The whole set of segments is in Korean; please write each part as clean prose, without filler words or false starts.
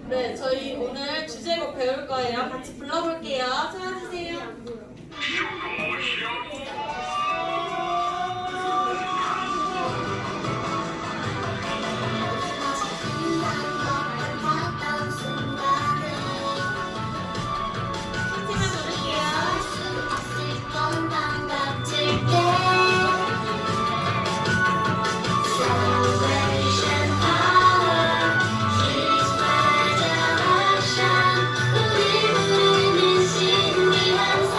네, 저희 오늘 주제곡 배울 거예요. 같이 불러볼게요. 찾아주세요. 힌트만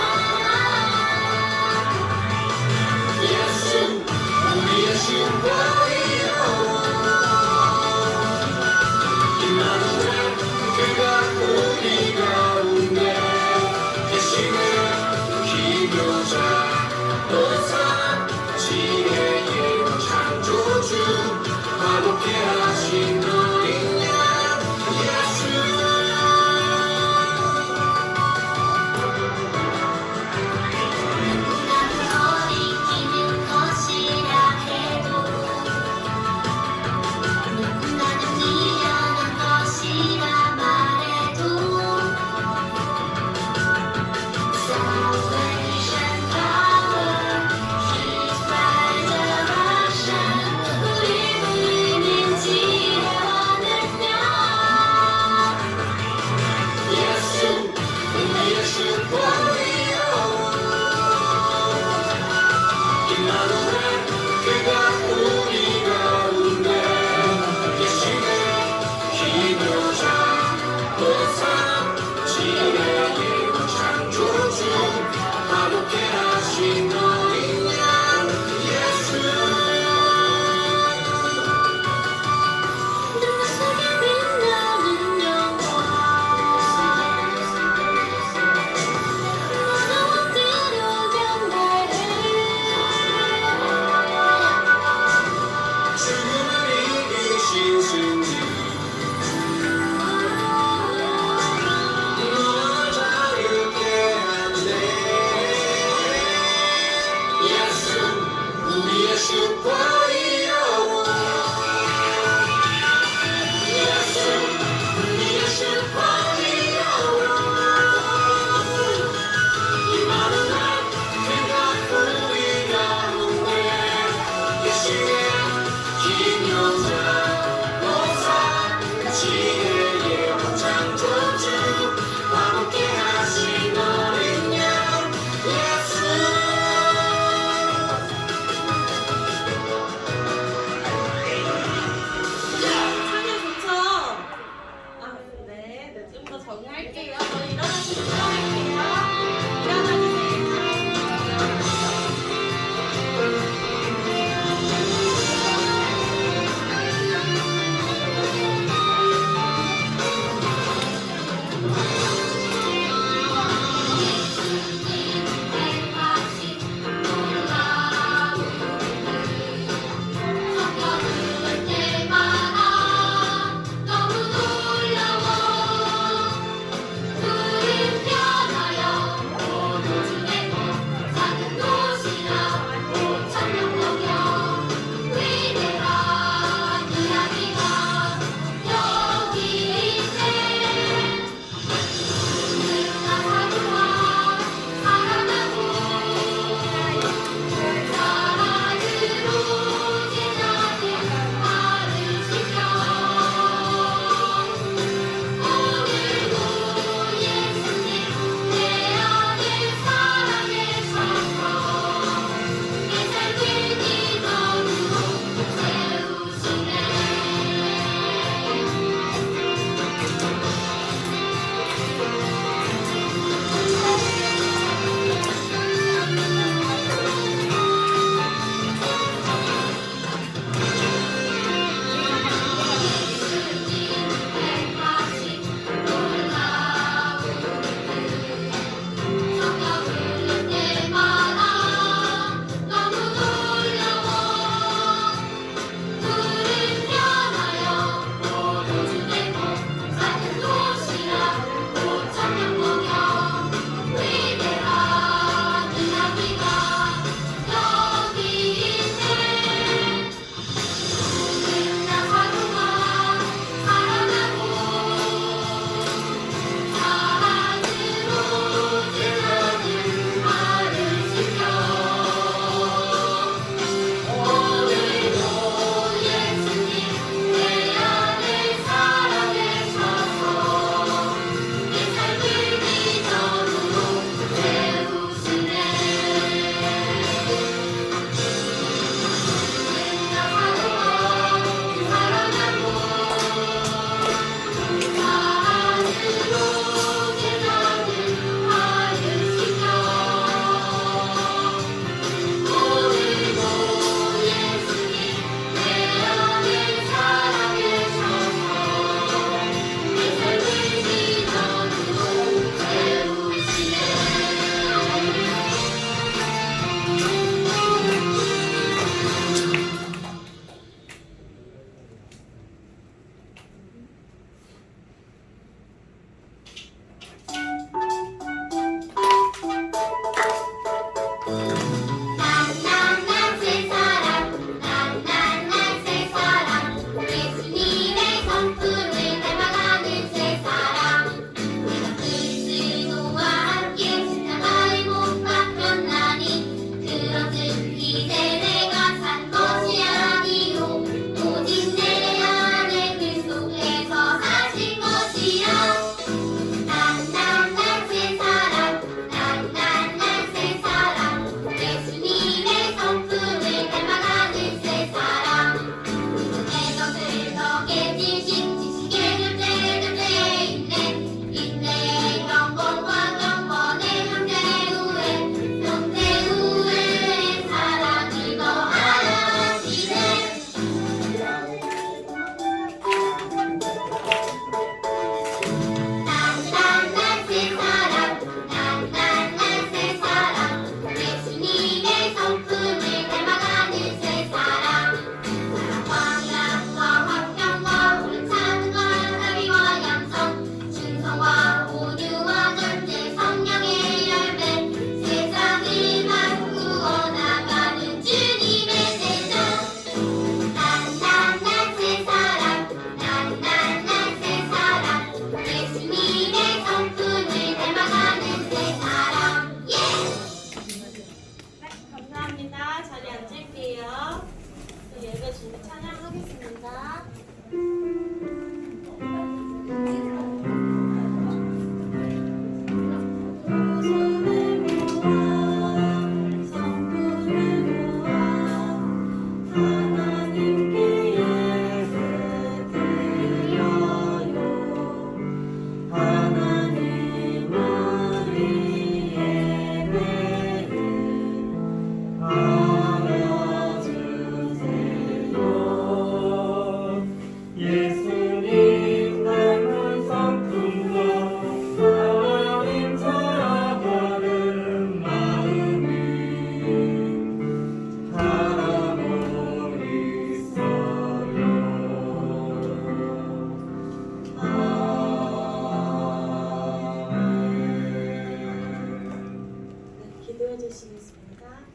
기도해 주시겠습니다.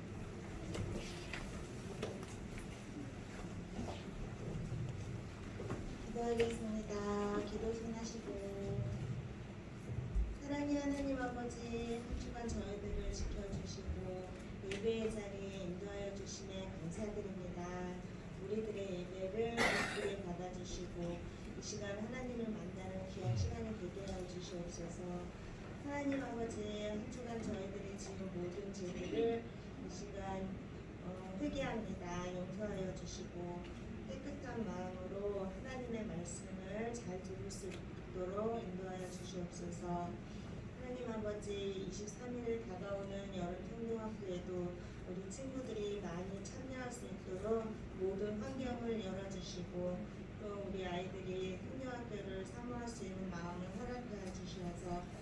기도하겠습니다. 기도 손하시고 사랑의 하나님 아버지, 한 주간 저희들을 지켜주시고 예배의 자리에 인도하여 주심에 감사드립니다. 우리들의 예배를 기쁘게 받아주시고 이 시간 하나님을 만나는 귀한 시간이 되게 하여 주시옵소서. 하나님 아버지, 한 주간 저희들이 지은 모든 죄들을 이 시간 회개합니다. 용서하여 주시고 깨끗한 마음으로 하나님의 말씀을 잘 들을 수 있도록 인도하여 주시옵소서. 하나님 아버지, 23일 다가오는 여름 평등학교에도 우리 친구들이 많이 참여할 수 있도록 모든 환경을 열어주시고 또 우리 아이들이 평등학교를 사모할 수 있는 마음을 허락하여 주셔서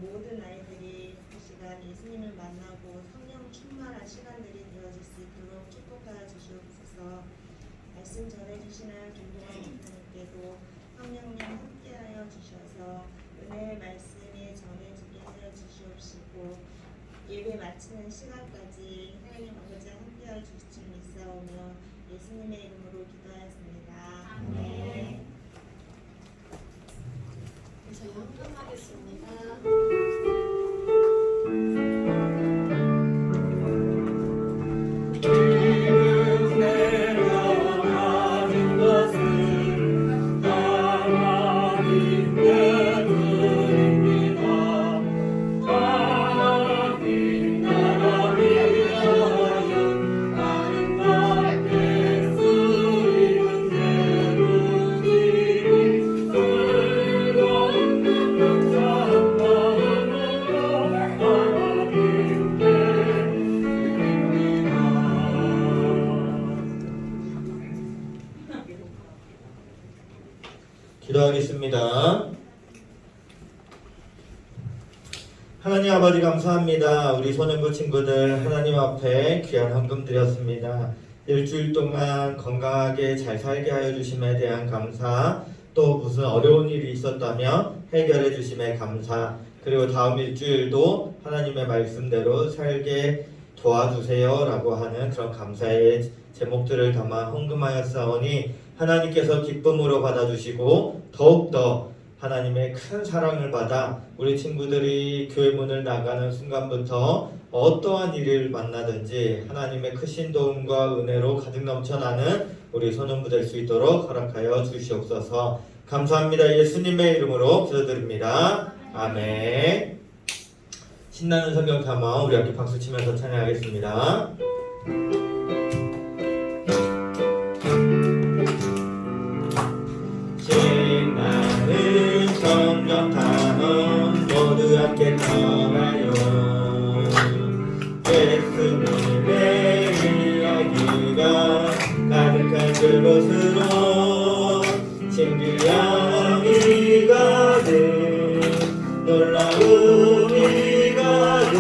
모든 아이들이 그 시간 예수님을 만나고 성령 충만한 시간들이 되어질 수 있도록 축복하여 주시옵소서. 말씀 전해주시는 김동환 목사님께도 성령님 함께하여 주셔서 은혜의 말씀이 전해지게 하여 주시옵시고 예배 마치는 시간까지 하나님 아버지 함께하여 주실 줄 믿사오며 예수님의 이름으로 기도하였습니다. 아멘. 저희 헌금하겠습니다. 기도하겠습니다. 하나님 아버지 감사합니다. 우리 소년부 친구들 하나님 앞에 귀한 헌금 드렸습니다. 일주일 동안 건강하게 잘 살게 하여 주심에 대한 감사, 또 무슨 어려운 일이 있었다면 해결해 주심에 감사, 그리고 다음 일주일도 하나님의 말씀대로 살게 도와주세요 라고 하는 그런 감사의 제목들을 담아 헌금하였사오니 하나님께서 기쁨으로 받아주시고 더욱더 하나님의 큰 사랑을 받아 우리 친구들이 교회 문을 나가는 순간부터 어떠한 일을 만나든지 하나님의 크신 도움과 은혜로 가득 넘쳐나는 우리 소년부 될 수 있도록 허락하여 주시옵소서. 감사합니다. 예수님의 이름으로 기도드립니다. 아멘. 신나는 성경 담아 우리 함께 박수 치면서 찬양하겠습니다. 신나는 성경 담아 모두 함께 떠나요. 예수님의 이야기가 가득한 그곳으로 신기함이 가득 놀라움이 가득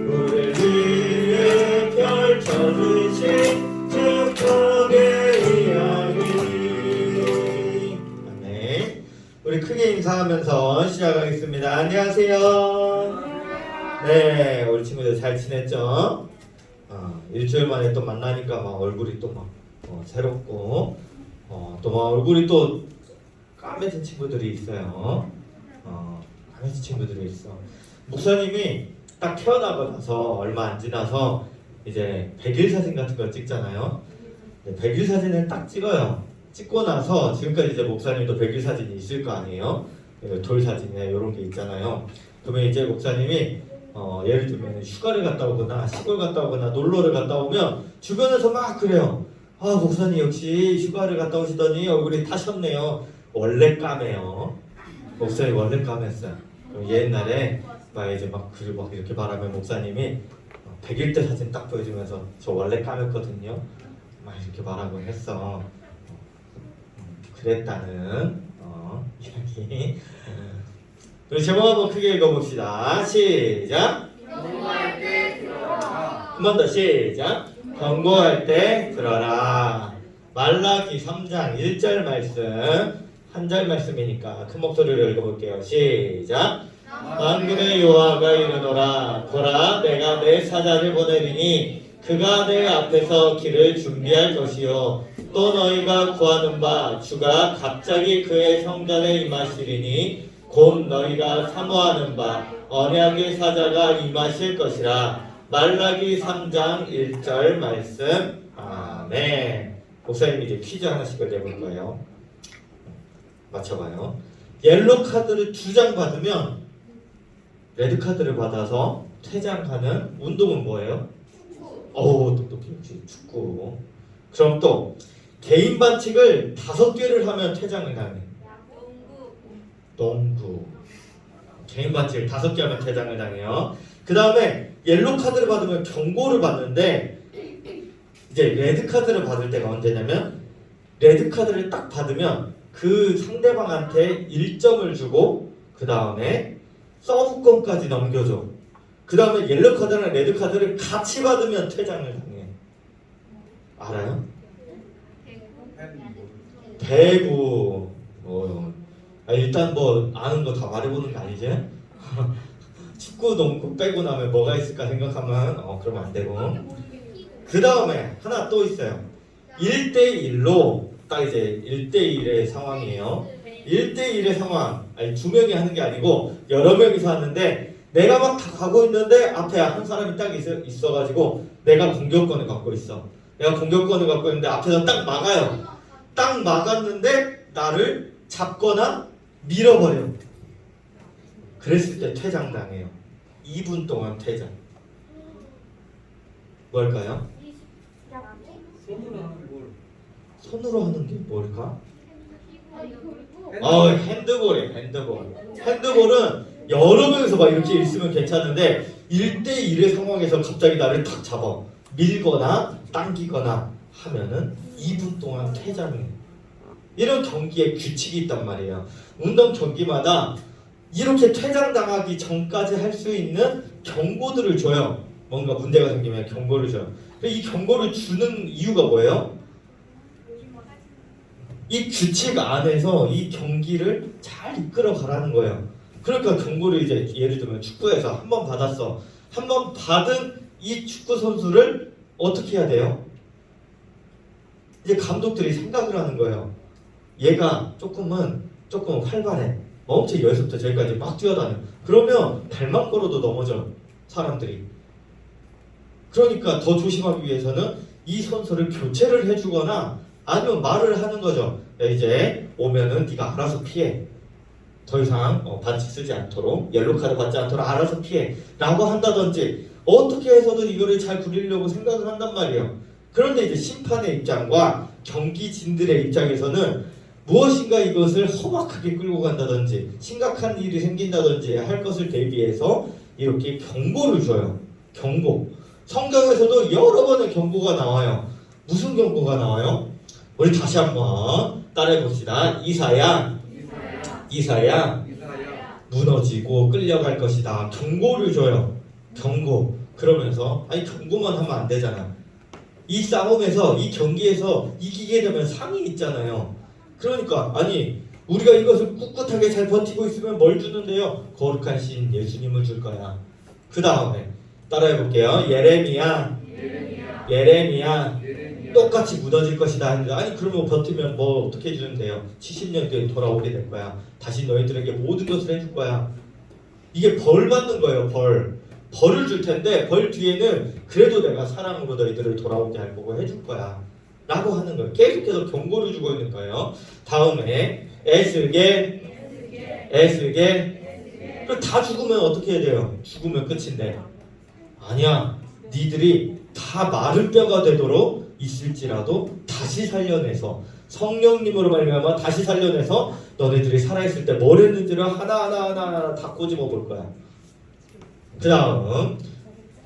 우리를 위해 펼쳐주신 축복의 이야기. 아멘. 우리 크게 인사하면서 시작하겠습니다. 안녕하세요. 네, 우리 친구들 잘 지냈죠? 일주일 만에 또 만나니까 막 얼굴이 또 막 새롭고 또 막 얼굴이 또 까매진 친구들이 있어요. 까매진 친구들이 있어. 목사님이 딱 태어나고 나서 얼마 안 지나서 이제 100일 사진 같은 거 찍잖아요. 100일 사진을 딱 찍어요. 찍고 나서 지금까지 이제 목사님도 100일 사진이 있을 거 아니에요. 돌 사진이나 이런 게 있잖아요. 그러면 이제 목사님이 예를 들면 휴가를 갔다 오거나 시골 갔다 오거나 놀러를 갔다 오면 주변에서 막 그래요. 아, 목사님 역시 휴가를 갔다 오시더니 얼굴이 타셨네요. 원래 까매요. 목사님 원래 까맸어요. 옛날에 막 이제 막 이렇게 말하면 목사님이 100일 때 사진 딱 보여주면서 저 원래 까맸거든요. 막 이렇게 말하고 했어. 그랬다는 이야기. 우리 제목 한번 크게 읽어봅시다. 시작. 경고할 때 들어라. 한 번 더 시작. 경고할 때 들어라. 말라기 3장 1절 말씀, 한 절 말씀이니까 큰 목소리로 읽어볼게요. 시작. 만군의 여호와가 이르노라. 보라, 내가 내 사자를 보내리니 그가 내 앞에서 길을 준비할 것이요 또 너희가 구하는 바 주가 갑자기 그의 성전에 임하시리니 곧 너희가 사모하는 바 언약의 사자가 임하실 것이라. 말라기 3장 1절 말씀. 아멘. 목사님 이제 퀴즈 하나씩 내볼 거예요. 맞춰봐요. 옐로 카드를 2장 받으면 레드 카드를 받아서 퇴장하는 운동은 뭐예요? 어우, 똑똑해. 역시 축구. 그럼 또 개인 반칙을 5개를 하면 퇴장을 당해. 농구. 개인 반칙을 5개 하면 퇴장을 당해요. 그 다음에 옐로 카드를 받으면 경고를 받는데, 이제 레드 카드를 받을 때가 언제냐면, 레드 카드를 딱 받으면 그 상대방한테 1점을 주고 그 다음에 서브권까지 넘겨줘. 그 다음에 옐로 카드랑 레드 카드를 같이 받으면 퇴장을 당해. 알아요? 배구. 일단 뭐 아는 거 다 말해보는 거 아니지? 축구, 농구 빼고 나면 뭐가 있을까 생각하면 그러면 안 되고. 그 다음에 하나 또 있어요. 1대1로 딱 이제 1대1의 상황이에요. 1대1의 상황. 아니 2명이 하는 게 아니고 여러 명이서 하는데, 내가 막 다 가고 있는데 앞에 한 사람이 딱 있어가지고 내가 공격권을 갖고 있어. 내가 공격권을 갖고 있는데 앞에서 딱 막아요. 딱 막았는데 나를 잡거나 밀어버려. 그랬을 때 퇴장당해요. 2분 동안 퇴장. 뭘까요? 손으로 하는 게 뭘까? 핸드볼이에요. 핸드볼은 여러 명이서 막 이렇게 있으면 괜찮은데 1대1의 상황에서 갑자기 나를 탁 잡아 밀거나 당기거나 하면은 2분 동안 퇴장해. 이런 경기에 규칙이 있단 말이에요. 운동 경기마다 이렇게 퇴장당하기 전까지 할 수 있는 경고들을 줘요. 뭔가 문제가 생기면 경고를 줘요. 이 경고를 주는 이유가 뭐예요? 이 규칙 안에서 이 경기를 잘 이끌어 가라는 거예요. 그러니까 경고를 이제 예를 들면 축구에서 한 번 받았어. 한 번 받은 이 축구 선수를 어떻게 해야 돼요? 이제 감독들이 생각을 하는 거예요. 얘가 조금 활발해. 엄청 여기서부터 저기까지 막 뛰어다녀. 그러면 발만 걸어도 넘어져 사람들이. 그러니까 더 조심하기 위해서는 이 선수를 교체를 해주거나 아니면 말을 하는 거죠. 야, 이제 오면은 네가 알아서 피해. 더 이상 반칙 쓰지 않도록, 옐로 카드 받지 않도록 알아서 피해 라고 한다든지, 어떻게 해서든 이거를 잘 굴리려고 생각을 한단 말이에요. 그런데 이제 심판의 입장과 경기진들의 입장에서는 무엇인가 이것을 험악하게 끌고 간다든지 심각한 일이 생긴다든지 할 것을 대비해서 이렇게 경고를 줘요. 경고. 성경에서도 여러 번의 경고가 나와요. 무슨 경고가 나와요? 우리 다시 한번 따라해 봅시다. 이사야 무너지고 끌려갈 것이다. 경고를 줘요. 경고. 그러면서 경고만 하면 안 되잖아. 이 싸움에서, 이 경기에서 이기게 되면 상이 있잖아요. 그러니까 우리가 이것을 꿋꿋하게 잘 버티고 있으면 뭘 주는데요? 거룩한 신 예수님을 줄 거야. 그 다음에 따라해 볼게요. 예레미야 똑같이 무너질 것이다 했는데, 그러면 버티면 뭐 어떻게 해주면 돼요? 70년 뒤에 돌아오게 될 거야. 다시 너희들에게 모든 것을 해줄 거야. 이게 벌 받는 거예요. 벌을 줄 텐데, 벌 뒤에는 그래도 내가 사랑으로 너희들을 돌아오게 할 거고 해줄 거야 라고 하는 거예요. 계속해서 경고를 주고 있는 거예요. 다음에 에스겔. 다 죽으면 어떻게 해야 돼요? 죽으면 끝인데, 아니야. 니들이 다 마른 뼈가 되도록 있을지라도 다시 살려내서, 성령님으로 말미암아 다시 살려내서 너네들이 살아있을 때 뭘 했는지를 하나하나 다 꼬집어 볼 거야. 그 다음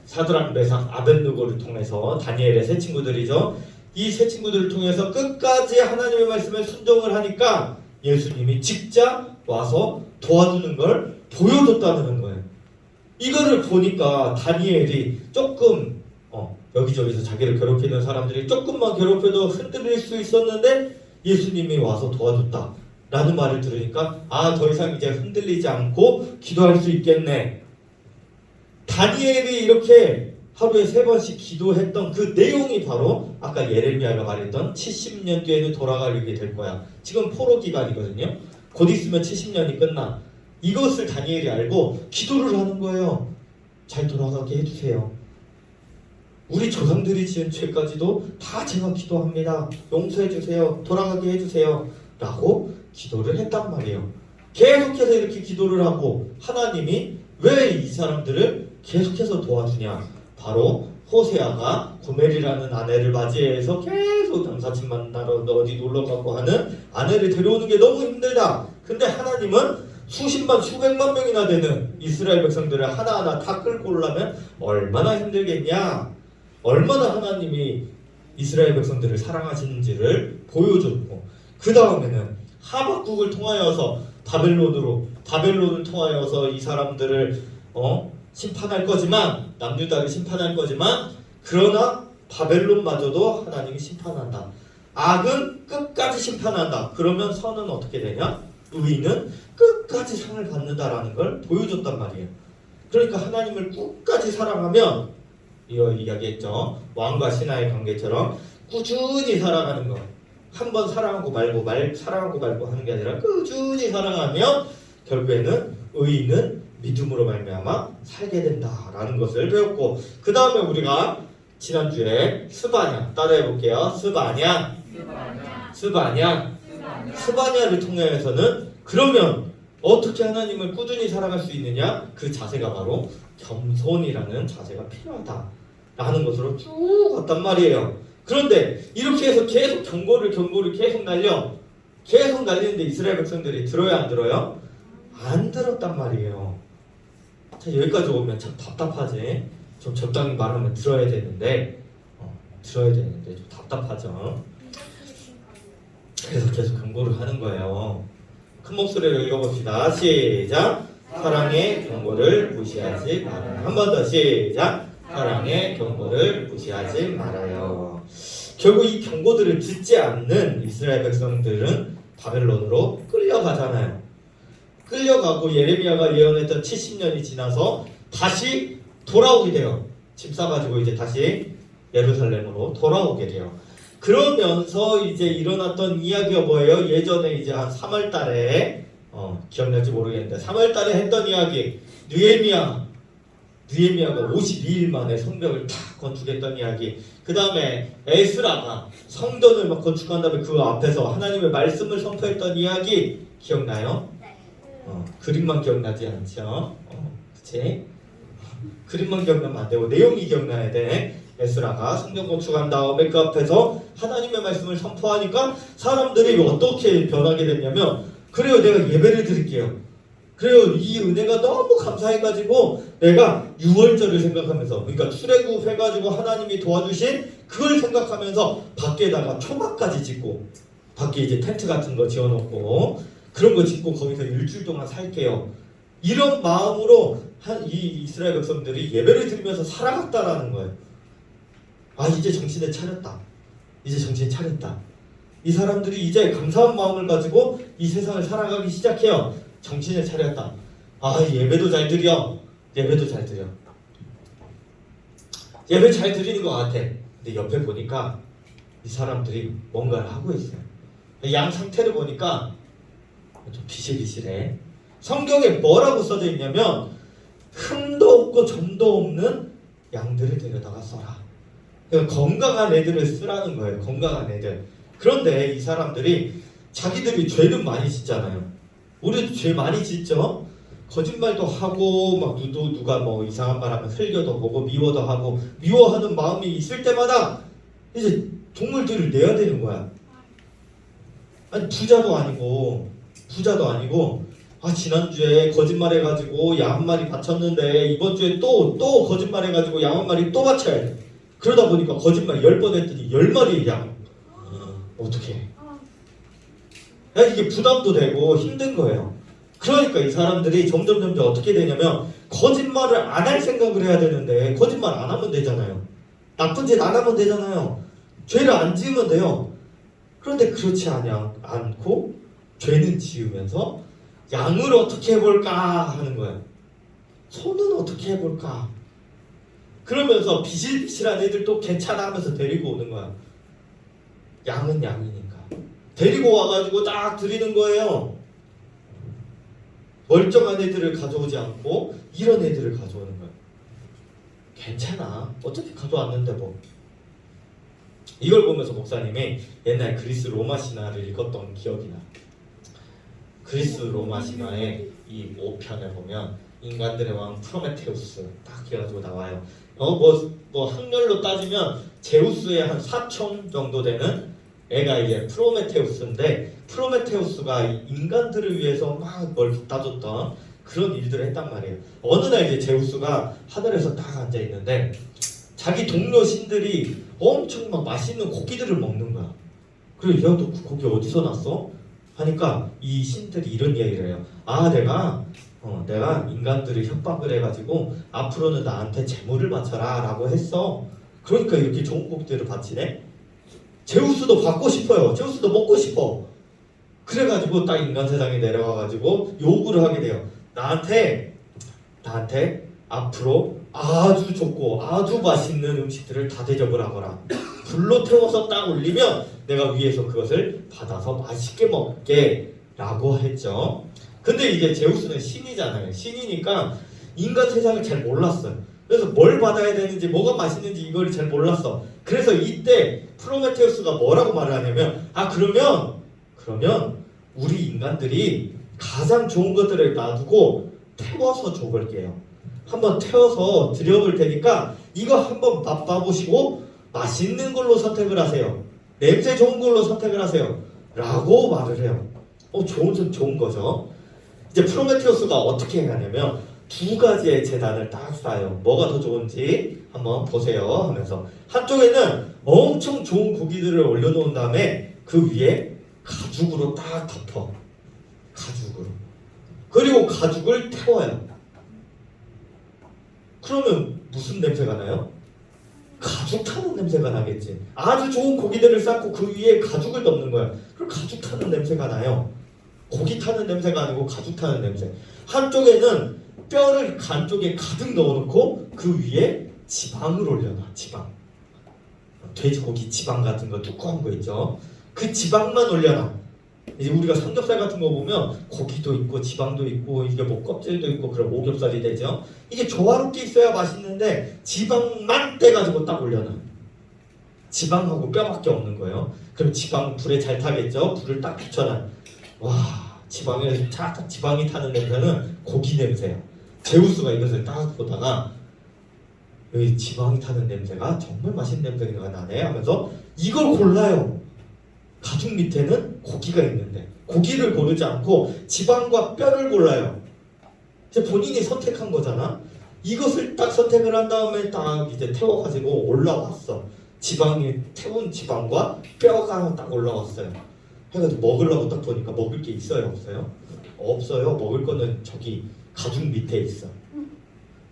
사드락, 메삭, 아벳느고를 통해서, 다니엘의 세 친구들이죠. 이 세 친구들을 통해서 끝까지 하나님의 말씀에 순종을 하니까 예수님이 직접 와서 도와주는 걸 보여줬다는 거예요. 이거를 보니까 다니엘이 조금 여기저기서 자기를 괴롭히는 사람들이 조금만 괴롭혀도 흔들릴 수 있었는데 예수님이 와서 도와줬다 라는 말을 들으니까 더 이상 이제 흔들리지 않고 기도할 수 있겠네. 다니엘이 이렇게 하루에 3번씩 기도했던 그 내용이 바로 아까 예레미야가 말했던 70년 뒤에는 돌아가게 될 거야. 지금 포로 기간이거든요. 곧 있으면 70년이 끝나. 이것을 다니엘이 알고 기도를 하는 거예요. 잘 돌아가게 해주세요. 우리 조상들이 지은 죄까지도 다 제가 기도합니다. 용서해주세요. 돌아가게 해주세요. 라고 기도를 했단 말이에요. 계속해서 이렇게 기도를 하고 하나님이 왜 이 사람들을 계속해서 도와주냐. 바로 호세아가 고멜이라는 아내를 맞이해서 계속 남사친 만나러 어디 놀러가고 하는 아내를 데려오는 게 너무 힘들다. 근데 하나님은 수십만 수백만 명이나 되는 이스라엘 백성들을 하나하나 다 끌고 오려면 얼마나 힘들겠냐. 얼마나 하나님이 이스라엘 백성들을 사랑하시는지를 보여줬고, 그 다음에는 하박국을 통하여서 바벨론을 통하여서 이 사람들을 심판할 거지만, 남유다를 심판할 거지만, 그러나 바벨론마저도 하나님이 심판한다. 악은 끝까지 심판한다. 그러면 선은 어떻게 되냐? 의인은 끝까지 상을 받는다라는 걸 보여줬단 말이에요. 그러니까 하나님을 끝까지 사랑하면, 이거 이야기했죠. 왕과 신하의 관계처럼 꾸준히 살아가는 거. 한번 사랑하고 말고 사랑하고 말고 하는 게 아니라 꾸준히 사랑하면 결국에는 의인은 믿음으로 말미암아 살게 된다라는 것을 배웠고, 그 다음에 우리가 지난주에 스바냐 따라해 볼게요. 스바냐를 통해서는 그러면 어떻게 하나님을 꾸준히 사랑할 수 있느냐? 그 자세가 바로 겸손이라는 자세가 필요하다라는 것으로 쭉 왔단 말이에요. 그런데 이렇게 해서 계속 경고를 계속 날리는데 이스라엘 백성들이 들어야 안 들어요? 안 들었단 말이에요. 자, 여기까지 오면 참 답답하지. 좀 적당히 말하면 들어야 되는데 좀 답답하죠. 그래서 계속 경고를 하는 거예요. 큰 목소리로 읽어봅시다. 시작. 사랑의 경고를 무시하지 말아요. 한 번 더 시작. 사랑의 경고를 무시하지 말아요. 결국 이 경고들을 듣지 않는 이스라엘 백성들은 바벨론으로 끌려가잖아요. 끌려가고 예레미야가 예언했던 70년이 지나서 다시 돌아오게 돼요. 짐 싸가지고 이제 다시 예루살렘으로 돌아오게 돼요. 그러면서 이제 일어났던 이야기가 뭐예요? 예전에 이제 한 3월 달에 기억날지 모르겠는데 3월 달에 했던 이야기, 느헤미야가 52일 만에 성벽을 탁 건축했던 이야기. 그 다음에 에스라가 성전을 막 건축한 다음에 그 앞에서 하나님의 말씀을 선포했던 이야기 기억나요? 그림만 기억나지 않죠? 그치? 그림만 기억나면 안 되고 내용이 기억나야 돼. 에스라가 성전 건축한 다음에 그 앞에서 하나님의 말씀을 선포하니까 사람들이 어떻게 변하게 됐냐면, 그래요, 내가 예배를 드릴게요. 그래요, 이 은혜가 너무 감사해가지고 내가 유월절을 생각하면서, 그러니까 출애굽 해가지고 하나님이 도와주신 그걸 생각하면서 밖에다가 초막까지 짓고, 밖에 이제 텐트 같은 거 지어놓고 그런 거 짓고 거기서 일주일 동안 살게요. 이런 마음으로 이 이스라엘 백성들이 예배를 드리면서 살아갔다라는 거예요. 이제 정신을 차렸다. 이 사람들이 이제 감사한 마음을 가지고 이 세상을 살아가기 시작해요. 정신을 차렸다. 예배도 잘 드려. 예배 잘 드리는 것 같아. 근데 옆에 보니까 이 사람들이 뭔가를 하고 있어요. 양 상태를 보니까 좀 비실비실해. 성경에 뭐라고 써져 있냐면, 흠도 없고 점도 없는 양들을 데려다가 써라. 그러니까 건강한 애들을 쓰라는 거예요. 건강한 애들. 그런데 이 사람들이 자기들이 죄는 많이 짓잖아요. 우리도 죄 많이 짓죠. 거짓말도 하고 막 누가 뭐 이상한 말 하면 흘겨도 보고 미워도 하고, 미워하는 마음이 있을 때마다 이제 동물들을 내야 되는 거야. 아니 부자도 아니고 지난주에 거짓말해가지고 양 한 마리 바쳤는데 이번 주에 또 거짓말해가지고 양 한 마리 또 바쳐야 돼. 그러다 보니까 거짓말 10번 했더니 10마리의 양. 어떡해. 이게 부담도 되고 힘든 거예요. 그러니까 이 사람들이 점점 어떻게 되냐면, 거짓말을 안 할 생각을 해야 되는데 거짓말 안 하면 되잖아요. 나쁜 짓 안 하면 되잖아요. 죄를 안 지으면 돼요. 그런데 그렇지 않고 죄는 지으면서 양을 어떻게 해볼까 하는 거예요. 소는 어떻게 해볼까. 그러면서 비실비실한 애들 또 괜찮아 하면서 데리고 오는 거야. 양은 양이니까. 데리고 와가지고 딱 드리는 거예요. 멀쩡한 애들을 가져오지 않고 이런 애들을 가져오는 거예요. 괜찮아. 어차피 가져왔는데 뭐. 이걸 보면서 목사님이 옛날 그리스 로마 신화를 읽었던 기억이 나. 그리스 로마 신화의 이 5편에 보면 인간들의 왕 프로메테우스 딱 해가지고 나와요. 뭐 학렬로 따지면 제우스의 한 사촌 정도 되는 애가 이제 프로메테우스인데, 프로메테우스가 인간들을 위해서 막 뭘 갖다 줬던 그런 일들을 했단 말이에요. 어느 날 이제 제우스가 하늘에서 딱 앉아 있는데 자기 동료 신들이 엄청 막 맛있는 고기들을 먹는 거야. 그리고 야, 너 그 고기 어디서 났어? 하니까 이 신들이 이런 이야기를 해요. 아, 내가 인간들을 협박을 해가지고 앞으로는 나한테 재물을 바쳐라 라고 했어. 그러니까 이렇게 좋은 고기들을 바치네. 제우스도 받고 싶어요. 제우스도 먹고 싶어. 그래가지고 딱 인간 세상에 내려가가지고 요구를 하게 돼요. 나한테 앞으로 아주 좋고 아주 맛있는 음식들을 다 대접을 하거라. 불로 태워서 딱 올리면 내가 위에서 그것을 받아서 맛있게 먹게 라고 했죠. 근데 이제 제우스는 신이잖아요. 신이니까 인간 세상을 잘 몰랐어요. 그래서 뭘 받아야 되는지 뭐가 맛있는지 이걸 잘 몰랐어. 그래서 이때 프로메테우스가 뭐라고 말을 하냐면, 그러면 우리 인간들이 가장 좋은 것들을 놔두고 태워서 줘볼게요. 한번 태워서 드려볼 테니까 이거 한번 맛봐보시고 맛있는 걸로 선택을 하세요. 냄새 좋은 걸로 선택을 하세요. 라고 말을 해요. 좋은 거죠. 이제 프로메테우스가 어떻게 하냐면 두 가지의 재단을 딱 쌓아요. 뭐가 더 좋은지 한번 보세요 하면서 한쪽에는 엄청 좋은 고기들을 올려놓은 다음에 그 위에 가죽으로 딱 덮어. 가죽으로. 그리고 가죽을 태워요. 그러면 무슨 냄새가 나요? 가죽 타는 냄새가 나겠지. 아주 좋은 고기들을 쌓고 그 위에 가죽을 덮는 거야. 그럼 가죽 타는 냄새가 나요. 고기 타는 냄새가 아니고 가죽 타는 냄새. 한쪽에는 뼈를 간 쪽에 가득 넣어놓고 그 위에 지방을 올려놔. 지방. 돼지고기 지방 같은 거 두꺼운 거 있죠. 그 지방만 올려놔. 이제 우리가 삼겹살 같은 거 보면 고기도 있고 지방도 있고 이게 뭐 껍질도 있고 그럼 오겹살이 되죠. 이게 조화롭게 있어야 맛있는데 지방만 떼가지고 딱 올려놔. 지방하고 뼈밖에 없는 거예요. 그럼 지방 불에 잘 타겠죠. 불을 딱 붙여놔. 와, 지방이 타는 냄새는 고기 냄새야. 제우스가 이것을 딱 보다가 여기 지방이 타는 냄새가 정말 맛있는 냄새가 나네 하면서 이걸 골라요. 가죽 밑에는 고기가 있는데 고기를 고르지 않고 지방과 뼈를 골라요. 이제 본인이 선택한 거잖아. 이것을 딱 선택을 한 다음에 딱 이제 태워가지고 올라왔어. 지방이 태운 지방과 뼈가 딱 올라왔어요. 해가지고 먹으려고 딱 보니까 먹을 게 있어요, 없어요? 없어요. 먹을 거는 저기 가죽 밑에 있어.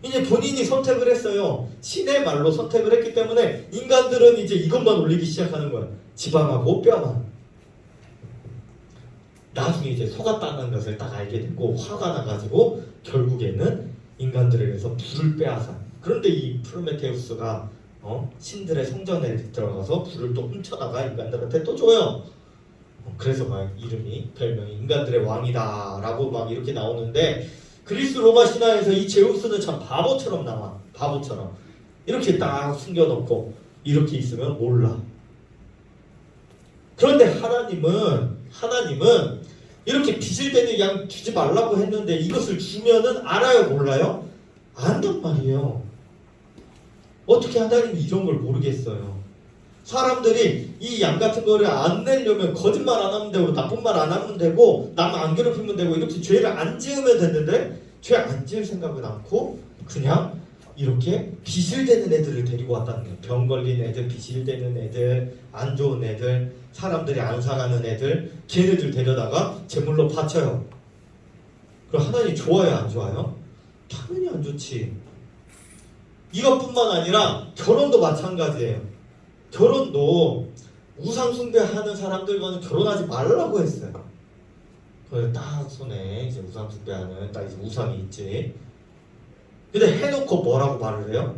이제 본인이 선택을 했어요. 신의 말로 선택을 했기 때문에 인간들은 이제 이것만 올리기 시작하는 거야. 지방하고 뼈만. 나중에 이제 속았다는 것을 딱 알게 됐고 화가 나가지고 결국에는 인간들에게서 불을 빼앗아. 그런데 이 프로메테우스가 신들의 성전에 들어가서 불을 또 훔쳐다가 인간들한테 또 줘요. 그래서 막 별명이 인간들의 왕이다 라고 막 이렇게 나오는데, 그리스 로마 신화에서 이 제우스는 참 바보처럼 나와. 바보처럼 이렇게 딱 숨겨놓고 이렇게 있으면 몰라. 그런데 하나님은 이렇게 비실대는 양 주지 말라고 했는데 이것을 주면은 알아요, 몰라요? 안단 말이에요. 어떻게 하나님이 이런 걸 모르겠어요. 사람들이 이 양 같은 거를 안 내려면 거짓말 안 하면 되고 나쁜 말 안 하면 되고 남 안 괴롭히면 되고 이렇게 죄를 안 지으면 되는데 죄 안 지을 생각은 않고 그냥 이렇게 비실대는 애들을 데리고 왔다는 거예요. 병 걸린 애들, 비실대는 애들, 안 좋은 애들, 사람들이 안 사랑하는 애들, 걔네들 데려다가 제물로 바쳐요. 그럼 하나님 좋아요, 안 좋아요? 당연히 안 좋지. 이것뿐만 아니라 결혼도 마찬가지예요. 결혼도 우상 숭배하는 사람들과는 결혼하지 말라고 했어요. 그래서 딱 손에 이제 우상 숭배하는 딱 이제 우상이 있지. 근데 해놓고 뭐라고 말을 해요?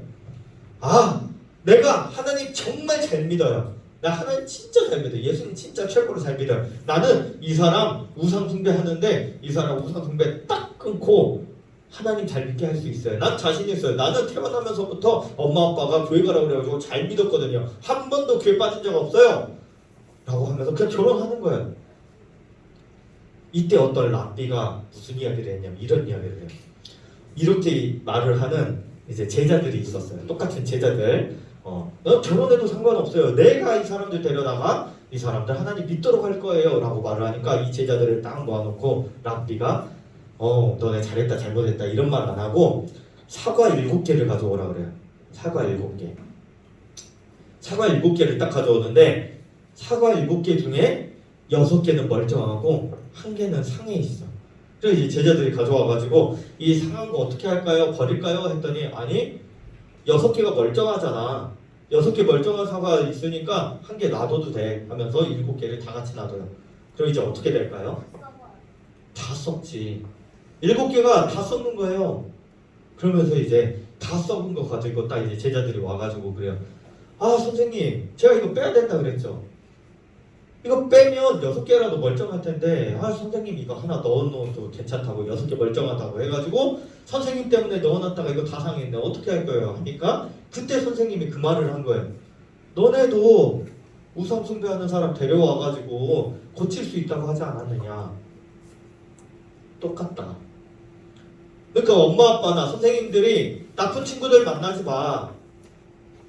아, 내가 하나님 정말 잘 믿어요. 나 하나님 진짜 잘 믿어요. 예수님 진짜 최고로 잘 믿어요. 나는 이 사람 우상 숭배하는데 이 사람 우상 숭배 딱 끊고 하나님 잘 믿게 할 수 있어요. 난 자신 있어요. 나는 태어나면서부터 엄마 아빠가 교회 가라고 그래가지고 잘 믿었거든요. 한 번도 교회 빠진 적 없어요. 라고 하면서 그냥 결혼하는 거예요. 이때 어떤 랍비가 무슨 이야기를 했냐면 이런 이야기를 해요. 이렇게 말을 하는 이제 제자들이 있었어요. 똑같은 제자들. 너 결혼해도 상관없어요. 내가 이 사람들 데려다가 이 사람들 하나님 믿도록 할 거예요. 라고 말을 하니까 이 제자들을 딱 모아놓고 랍비가 너네 잘했다 잘못했다 이런 말 안 하고 사과 7개를 가져오라 그래요. 사과 7개. 사과 7개를 딱 가져오는데 사과 7개 중에 6개는 멀쩡하고 1개는 상해 있어. 그래서 이제 제자들이 가져와가지고 이 상한 거 어떻게 할까요? 버릴까요? 했더니 아니 6개가 멀쩡하잖아. 6개 멀쩡한 사과 있으니까 1개 놔둬도 돼 하면서 7개를 다 같이 놔둬요. 그럼 이제 어떻게 될까요? 다 썩지. 7개가 다 썩는 거예요. 그러면서 이제 다 썩은 거 가지고 딱 이제 제자들이 와가지고 그래요. 아 선생님 제가 이거 빼야 된다 그랬죠. 이거 빼면 6개라도 멀쩡할 텐데 선생님 이거 하나 넣어놓어도 괜찮다고 6개 멀쩡하다고 해가지고 선생님 때문에 넣어놨다가 이거 다 상했네 어떻게 할 거예요 하니까 그때 선생님이 그 말을 한 거예요. 너네도 우상 숭배하는 사람 데려와가지고 고칠 수 있다고 하지 않았느냐. 똑같다. 그러니까 엄마 아빠나 선생님들이 나쁜 친구들 만나지 마.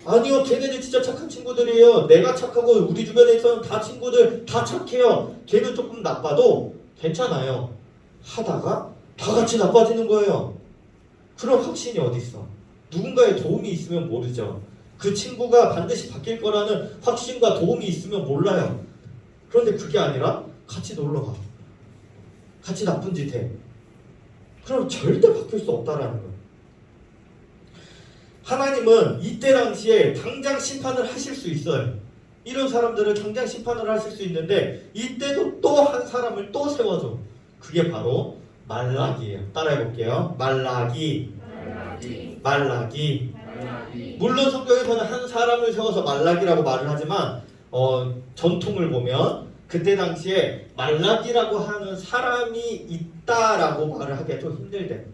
아니요, 걔네들 진짜 착한 친구들이에요. 내가 착하고 우리 주변에 있는 다 친구들 다 착해요. 걔는 조금 나빠도 괜찮아요. 하다가 다 같이 나빠지는 거예요. 그런 확신이 어디 있어? 누군가의 도움이 있으면 모르죠. 그 친구가 반드시 바뀔 거라는 확신과 도움이 있으면 몰라요. 그런데 그게 아니라 같이 놀러 가. 같이 나쁜 짓 해. 그럼 절대 바뀔 수 없다라는 거예요. 하나님은 이때 당시에 당장 심판을 하실 수 있어요. 이런 사람들을 당장 심판을 하실 수 있는데 이때도 또 한 사람을 또 세워줘. 그게 바로 말라기예요. 따라해 볼게요. 말라기. 물론 성경에서는 한 사람을 세워서 말라기라고 말을 하지만 전통을 보면 그때 당시에 말라기라고 하는 사람이 있다라고 말을 하기가 좀 힘들대.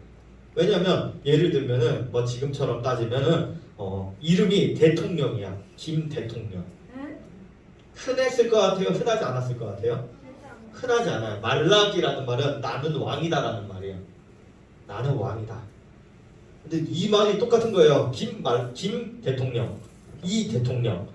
왜냐면 예를 들면은 뭐 지금처럼 따지면은 이름이 대통령이야. 김 대통령. 흔했을 것 같아요? 흔하지 않았을 것 같아요? 흔하지 않아요. 말라기라는 말은 나는 왕이다라는 말이에요. 나는 왕이다. 근데 이 말이 똑같은 거예요. 김 대통령, 이 대통령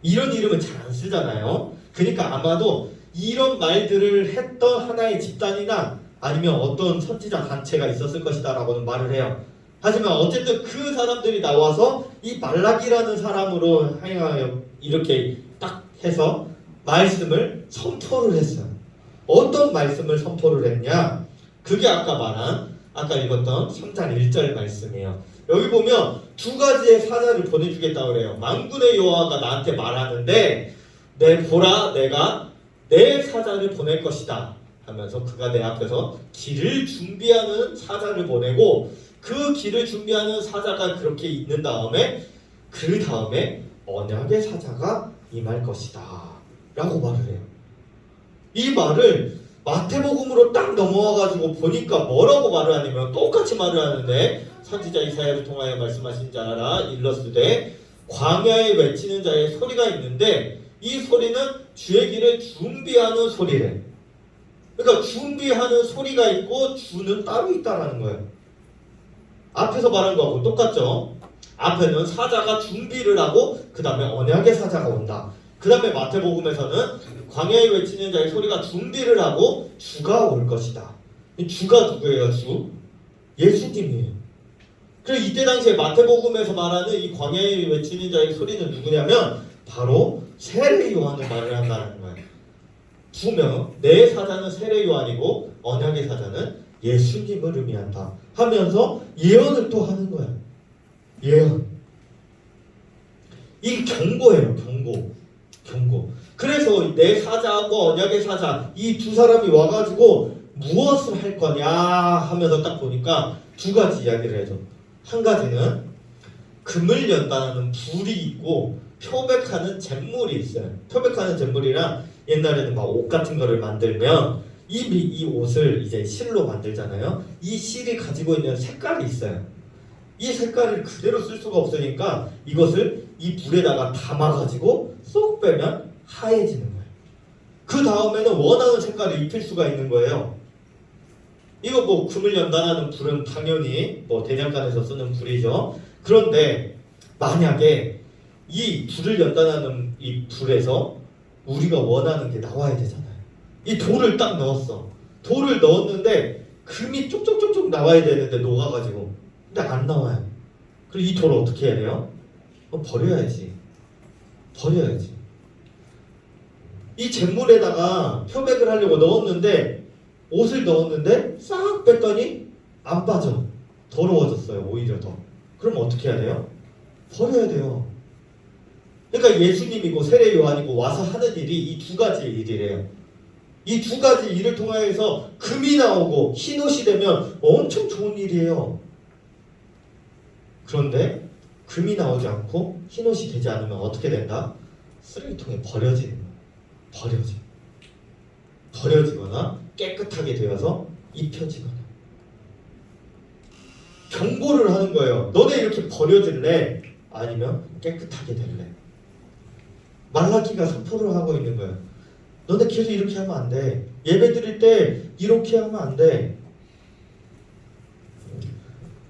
이런 이름은 잘 안 쓰잖아요. 그러니까 아마도 이런 말들을 했던 하나의 집단이나 아니면 어떤 선지자 단체가 있었을 것이다 라고는 말을 해요. 하지만 어쨌든 그 사람들이 나와서 이 말라기라는 사람으로 하여 이렇게 딱 해서 말씀을 선포를 했어요. 어떤 말씀을 선포를 했냐? 그게 아까 읽었던 3장 1절 말씀이에요. 여기 보면 두 가지의 사자를 보내주겠다고 그래요. 만군의 여호와가 나한테 말하는데 보라 내가 내 사자를 보낼 것이다 하면서 그가 내 앞에서 길을 준비하는 사자를 보내고 그 길을 준비하는 사자가 그렇게 있는 다음에 그 다음에 언약의 사자가 임할 것이다 라고 말을 해요. 이 말을 마태복음으로 딱 넘어와가지고 보니까 뭐라고 말을 하냐면 똑같이 말을 하는데 선지자 이사야를 통하여 말씀하신 자라 일러스되 광야에 외치는 자의 소리가 있는데 이 소리는 주의 길을 준비하는 소리래. 그러니까 준비하는 소리가 있고 주는 따로 있다라는 거예요. 앞에서 말한 거하고 똑같죠. 앞에는 사자가 준비를 하고 그 다음에 언약의 사자가 온다. 그 다음에 마태복음에서는 광야에 외치는 자의 소리가 준비를 하고 주가 올 것이다. 주가 누구예요? 주? 예수님이에요. 그리고 이때 당시에 마태복음에서 말하는 이 광야에 외치는 자의 소리는 누구냐면 바로 세례 요한을 말을 한다는 거예요. 두 명, 내 사자는 세례 요한이고 언약의 사자는 예수님을 의미한다 하면서 예언을 또 하는 거예요. 예언. 이 경고예요. 경고. 그래서 내 사자하고 언약의 사자 이 두 사람이 와가지고 무엇을 할 거냐 하면서 딱 보니까 두 가지 이야기를 해줘. 한 가지는 금을 연단하는 불이 있고 표백하는 잿물이 있어요. 표백하는 잿물이랑 옛날에는 막 옷 같은 거를 만들면 이 옷을 이제 실로 만들잖아요. 이 실이 가지고 있는 색깔이 있어요. 이 색깔을 그대로 쓸 수가 없으니까 이것을 이 불에다가 담아가지고 쏙 빼면 하얘지는 거예요. 그 다음에는 원하는 색깔을 입힐 수가 있는 거예요. 이거 뭐 금을 연단하는 불은 당연히 뭐 대장간에서 쓰는 불이죠. 그런데 만약에 이 불을 연단하는 이 불에서 우리가 원하는 게 나와야 되잖아요. 이 돌을 딱 넣었어. 돌을 넣었는데 금이 쪽쪽쪽쪽 나와야 되는데 녹아가지고 근데 안 나와요. 그럼 이 돌을 어떻게 해야 돼요? 버려야지. 버려야지. 이 잿물에다가 표백을 하려고 넣었는데 옷을 넣었는데 싹 뺐더니 안 빠져. 더러워졌어요. 오히려 더. 그럼 어떻게 해야 돼요? 버려야 돼요. 그러니까 예수님이고 세례 요한이고 와서 하는 일이 이 두 가지 일이래요. 이 두 가지 일을 통하여서 금이 나오고 흰옷이 되면 엄청 좋은 일이에요. 그런데 금이 나오지 않고 흰옷이 되지 않으면 어떻게 된다? 쓰레기통에 버려지는 거예요. 버려지거나 깨끗하게 되어서 입혀지거나. 경고를 하는 거예요. 너네 이렇게 버려질래? 아니면 깨끗하게 될래? 말라기가 선포를 하고 있는 거예요. 너네 계속 이렇게 하면 안 돼. 예배 드릴 때 이렇게 하면 안 돼.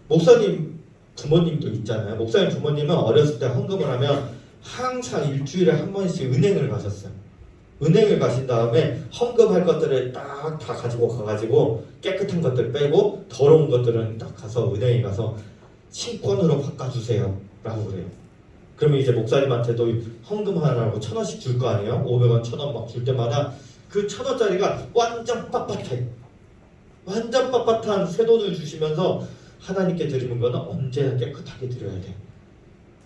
목사님 부모님도 있잖아요. 목사님 부모님은 어렸을 때 헌금을 하면 항상 일주일에 한 번씩 은행을 가셨어요. 은행을 가신 다음에 헌금할 것들을 딱 다 가지고 가가지고 깨끗한 것들 빼고 더러운 것들은 딱 가서 은행에 가서 신권으로 바꿔주세요 라고 그래요. 그러면 이제 목사님한테도 헌금하라고 1,000원씩 줄 거 아니에요? 500원, 1,000원 막 줄 때마다 그 1,000원짜리가 완전 빳빳해. 완전 빳빳한 새 돈을 주시면서 하나님께 드리는 거는 언제나 깨끗하게 드려야 돼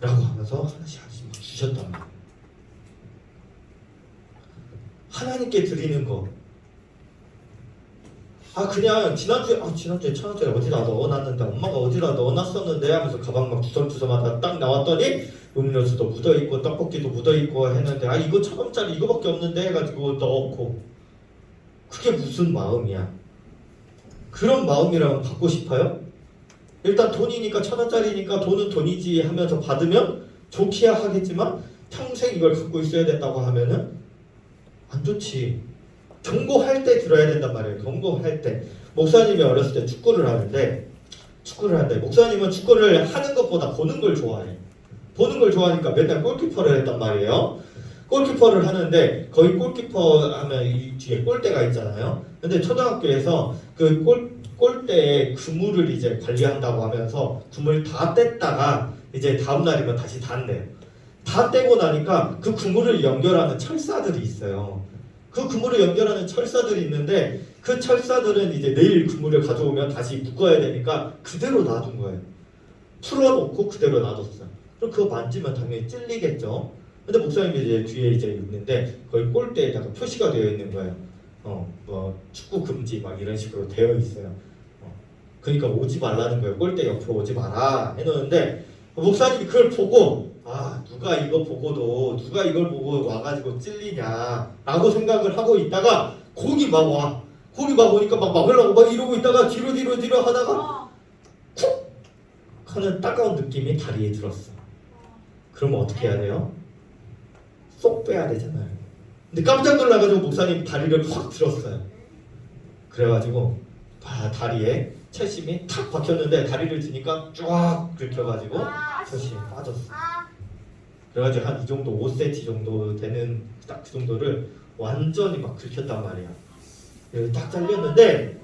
라고 하면서 하나씩 막 주셨단 말이에요. 하나님께 드리는 거. 그냥 지난주에 1,000원짜리 어디다 넣어놨는데 엄마가 어디다 넣어놨었는데 하면서 가방 막 주섬주섬하다 딱 나왔더니 음료수도 묻어있고 떡볶이도 묻어있고 했는데 이거 1,000원짜리 이거밖에 없는데 해가지고 넣었고. 그게 무슨 마음이야? 그런 마음이라면 갖고 싶어요? 일단 돈이니까 1,000원짜리니까 돈은 돈이지 하면서 받으면 좋기야 하겠지만 평생 이걸 갖고 있어야 된다고 하면은 안 좋지. 경고할 때 들어야 된단 말이에요. 경고할 때. 목사님이 어렸을 때 축구를 하는데 목사님은 축구를 하는 것보다 보는 걸 좋아해. 보는 걸 좋아하니까 맨날 골키퍼를 했단 말이에요. 골키퍼를 하는데 거의 골키퍼 하면 이 뒤에 골대가 있잖아요. 근데 초등학교에서 그 골대에 그물을 이제 관리한다고 하면서 그물 다 뗐다가 이제 다음 날이면 다시 단대요. 다 떼고 나니까 그 그물을 연결하는 철사들이 있어요. 그 그물을 연결하는 철사들이 있는데 그 철사들은 이제 내일 그물을 가져오면 다시 묶어야 되니까 그대로 놔둔 거예요. 풀어놓고 그대로 놔뒀어요. 그럼 그거 만지면 당연히 찔리겠죠. 근데 목사님이 이제 뒤에 이제 있는데 거기 골대에다가 표시가 되어 있는 거예요. 뭐 축구 금지 막 이런 식으로 되어 있어요. 그러니까 오지 말라는 거예요. 골대 옆에 오지 마라 해놓는데 목사님이 그걸 보고 누가 이걸 보고 와가지고 찔리냐라고 생각을 하고 있다가 공이 막 와. 공이 막 오니까 막 막으려고 막 이러고 있다가 뒤로 하다가 쿡 하는 따가운 느낌이 다리에 들었어. 그러면 어떻게 해야 돼요? 쏙 빼야 되잖아요. 근데 깜짝 놀라가지고 목사님 다리를 확 들었어요. 그래가지고 다리에 철심이 탁 박혔는데 다리를 드니까 쫙 긁혀가지고 철심이 빠졌어. 그래가지고 한 이 정도 5cm 정도 되는 딱 그 정도를 완전히 막 긁혔단 말이야. 딱 잘렸는데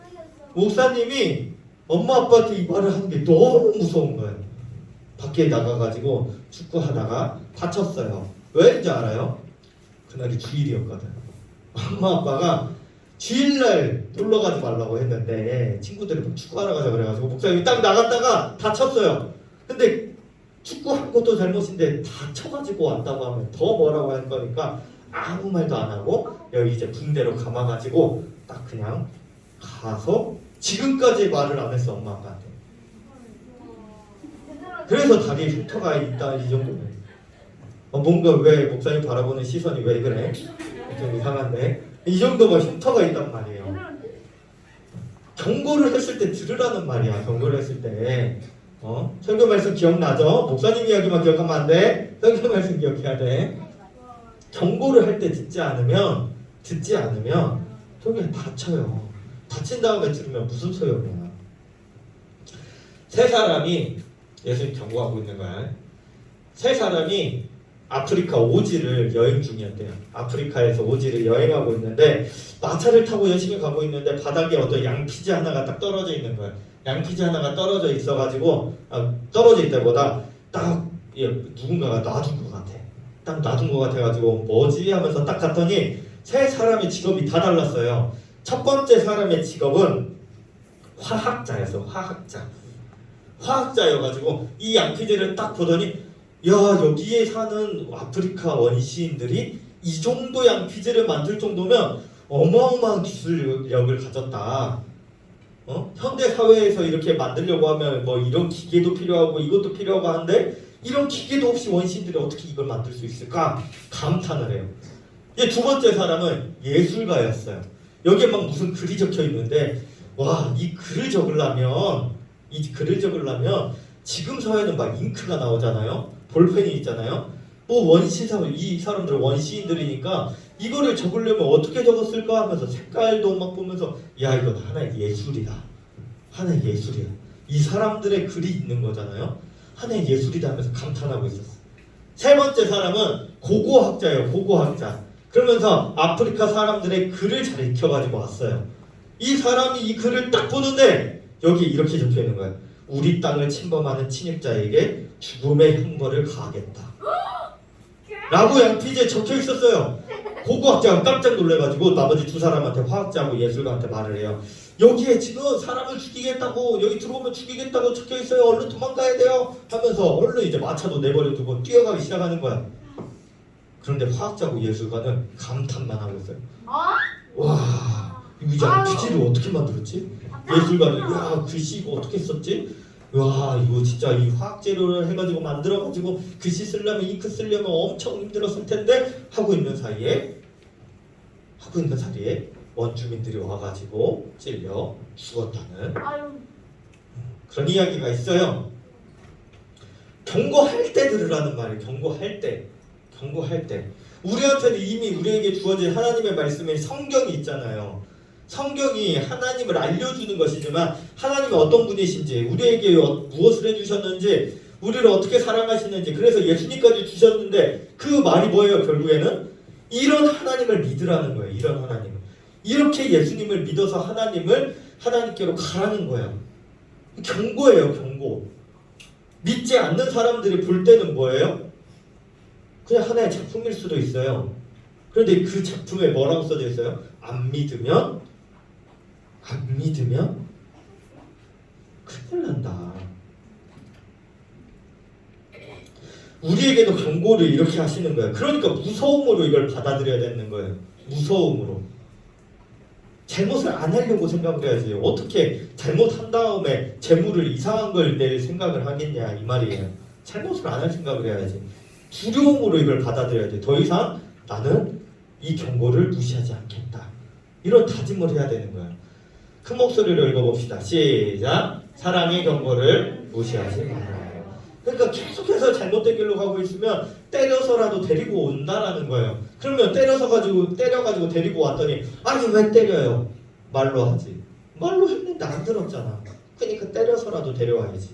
목사님이 엄마 아빠한테 이 말을 하는 게 너무 무서운 거예요. 밖에 나가가지고 축구하다가 다쳤어요. 왜인지 알아요? 그날이 주일이었거든. 엄마 아빠가 주일날 놀러 가지 말라고 했는데 친구들이 막 축구하러 가자 그래가지고 목사님이 딱 나갔다가 다쳤어요. 근데 축구한 것도 잘못인데 다쳐가지고 왔다고 하면 더 뭐라고 할 거니까 아무 말도 안 하고 여기 이제 붕대로 감아가지고 딱 그냥 가서 지금까지 말을 안 했어, 엄마 아빠한테. 그래서 다리에 흉터가 있다, 이 정도면. 뭔가 왜 목사님 바라보는 시선이 왜 그래? 좀 이상한데. 이 정도가 흉터가 있단 말이에요. 경고를 했을 때 들으라는 말이야. 경고를 했을 때. 설교 말씀 기억나죠? 목사님 이야기만 기억하면 안 돼. 설교 말씀 기억해야 돼. 경고를 할 때 듣지 않으면 설교에 다쳐요. 다친 다음에 들으면 무슨 소용이야. 세 사람이 예수님 경고하고 있는 거야. 세 사람이 아프리카 오지를 여행 중이었대요. 아프리카에서 오지를 여행하고 있는데 마차를 타고 열심히 가고 있는데 바닥에 어떤 양피지 하나가 딱 떨어져 있는 거예요. 양피지 하나가 떨어져 있어가지고 떨어져 있다보다 딱 누군가가 놔둔 것 같아. 딱 놔둔 것 같아가지고 뭐지 하면서 딱 갔더니 세 사람의 직업이 다 달랐어요. 첫 번째 사람의 직업은 화학자였어. 화학자여가지고 이 양피지를 딱 보더니 야, 여기에 사는 아프리카 원시인들이 이 정도 양피지를 만들 정도면 어마어마한 기술력을 가졌다. 현대 사회에서 이렇게 만들려고 하면 뭐 이런 기계도 필요하고 이것도 필요하고 하는데 이런 기계도 없이 원시인들이 어떻게 이걸 만들 수 있을까? 감탄을 해요. 두 번째 사람은 예술가였어요. 여기에 막 무슨 글이 적혀 있는데 와, 이 글을 적으려면 지금 사회는 막 잉크가 나오잖아요. 볼펜이 있잖아요. 이 사람들은 원시인들이니까 이거를 적으려면 어떻게 적었을까 하면서 색깔도 막 보면서 야, 이건 하나의 예술이다. 이 사람들의 글이 있는 거잖아요. 하나의 예술이다 하면서 감탄하고 있었어. 세 번째 사람은 고고학자예요. 고고학자. 그러면서 아프리카 사람들의 글을 잘 익혀가지고 왔어요. 이 사람이 이 글을 딱 보는데 여기 이렇게 적혀 있는 거예요. 우리 땅을 침범하는 침입자에게 죽음의 형벌을 가하겠다. 라고 양피지에 적혀 있었어요. 고고학자가 깜짝 놀래가지고 나머지 두 사람한테 화학자하고 예술가한테 말을 해요. 여기에 지금 사람을 죽이겠다고 여기 들어오면 죽이겠다고 적혀 있어요. 얼른 도망가야 돼요. 하면서 얼른 이제 마차도 내버려 두고 뛰어가기 시작하는 거야. 그런데 화학자하고 예술가는 감탄만 하고 있어요. 와, 이 양피지를 어떻게 만들었지? 예술가는 야, 글씨 이거 어떻게 썼지? 와, 이거 진짜 이 화학 재료를 해가지고 만들어가지고 글씨 쓰려면 잉크 쓰려면 엄청 힘들었을 텐데 하고 있는 사이에 원주민들이 와가지고 찔려 죽었다는 그런 이야기가 있어요. 경고할 때 들으라는 말이에요. 경고할 때 우리한테는 이미 우리에게 주어진 하나님의 말씀에 성경이 있잖아요. 성경이 하나님을 알려주는 것이지만 하나님이 어떤 분이신지 우리에게 무엇을 해주셨는지 우리를 어떻게 사랑하시는지 그래서 예수님까지 주셨는데 그 말이 뭐예요? 결국에는 이런 하나님을 믿으라는 거예요. 이런 하나님을 이렇게 예수님을 믿어서 하나님께로 가라는 거예요. 경고예요. 경고. 믿지 않는 사람들이 볼 때는 뭐예요? 그냥 하나의 작품일 수도 있어요. 그런데 그 작품에 뭐라고 써져 있어요? 안 믿으면 큰일 난다. 우리에게도 경고를 이렇게 하시는 거예요. 그러니까 무서움으로 이걸 받아들여야 되는 거예요. 무서움으로. 잘못을 안 하려고 생각을 해야지. 어떻게 잘못한 다음에 재물을 이상한 걸 낼 생각을 하겠냐 이 말이에요. 잘못을 안 할 생각을 해야지. 두려움으로 이걸 받아들여야 돼. 더 이상 나는 이 경고를 무시하지 않겠다. 이런 다짐을 해야 되는 거야. 큰 목소리로 읽어봅시다. 시작. 사랑의 경고를 무시하지 말아요. 그러니까 계속해서 잘못된 길로 가고 있으면 때려서라도 데리고 온다라는 거예요. 그러면 때려가지고 데리고 왔더니 아니 왜 때려요? 말로 하지. 말로 했는데 안 들었잖아. 그러니까 때려서라도 데려와야지.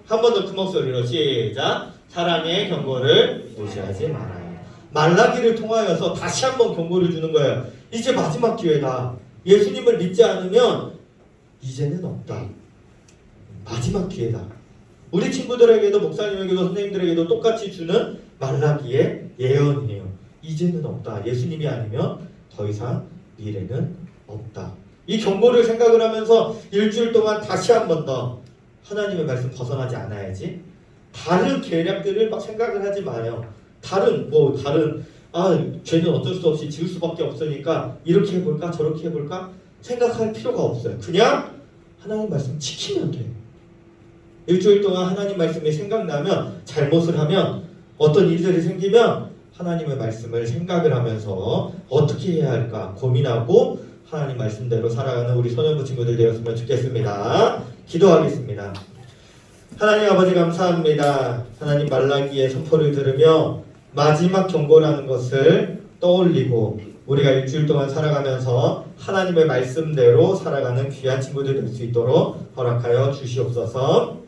한 번 더 큰 목소리로 시작. 사랑의 경고를 무시하지 말아요. 말라기를 통하여서 다시 한번 경고를 주는 거예요. 이제 마지막 기회다. 예수님을 믿지 않으면 이제는 없다. 마지막 기회다. 우리 친구들에게도 목사님에게도 선생님들에게도 똑같이 주는 말라기의 예언이에요. 이제는 없다. 예수님이 아니면 더 이상 미래는 없다. 이 경고를 생각을 하면서 일주일 동안 다시 한 번 더 하나님의 말씀 벗어나지 않아야지. 다른 계략들을 막 생각을 하지 마요. 다른 죄는 어쩔 수 없이 지을 수밖에 없으니까 이렇게 해볼까 저렇게 해볼까 생각할 필요가 없어요. 그냥 하나님 말씀 지키면 돼요. 일주일 동안 하나님 말씀이 생각나면, 잘못을 하면, 어떤 일들이 생기면 하나님의 말씀을 생각을 하면서 어떻게 해야 할까 고민하고 하나님 말씀대로 살아가는 우리 소년부 친구들 되었으면 좋겠습니다. 기도하겠습니다. 하나님 아버지 감사합니다. 하나님 말라기의 선포를 들으며 마지막 경고라는 것을 떠올리고 우리가 일주일 동안 살아가면서 하나님의 말씀대로 살아가는 귀한 친구들 될 수 있도록 허락하여 주시옵소서.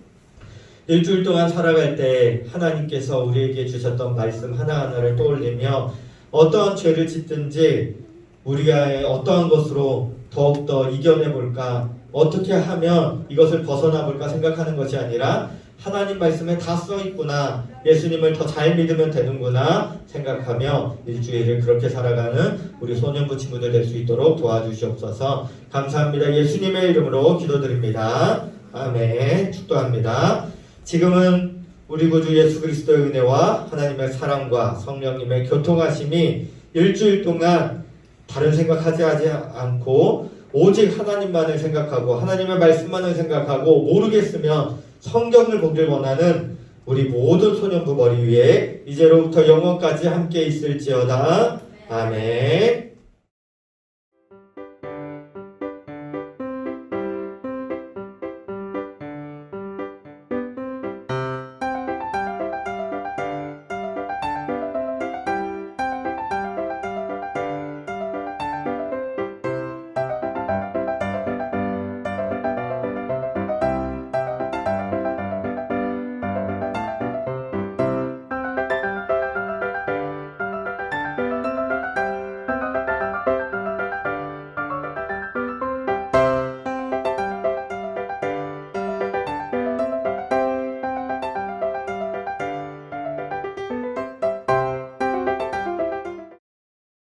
일주일 동안 살아갈 때 하나님께서 우리에게 주셨던 말씀 하나하나를 떠올리며 어떠한 죄를 짓든지 우리가 어떠한 것으로 더욱더 이겨내볼까, 어떻게 하면 이것을 벗어나볼까 생각하는 것이 아니라 하나님 말씀에 다 써있구나, 예수님을 더 잘 믿으면 되는구나 생각하며 일주일을 그렇게 살아가는 우리 소년부 친구들 될 수 있도록 도와주시옵소서. 감사합니다. 예수님의 이름으로 기도드립니다. 아멘. 축도합니다. 지금은 우리 구주 예수 그리스도의 은혜와 하나님의 사랑과 성령님의 교통하심이 일주일 동안 다른 생각하지 않고 오직 하나님만을 생각하고 하나님의 말씀만을 생각하고 모르겠으면 성경을 보길 원하는 우리 모든 소년부 머리 위에 이제로부터 영원까지 함께 있을지어다. 아멘.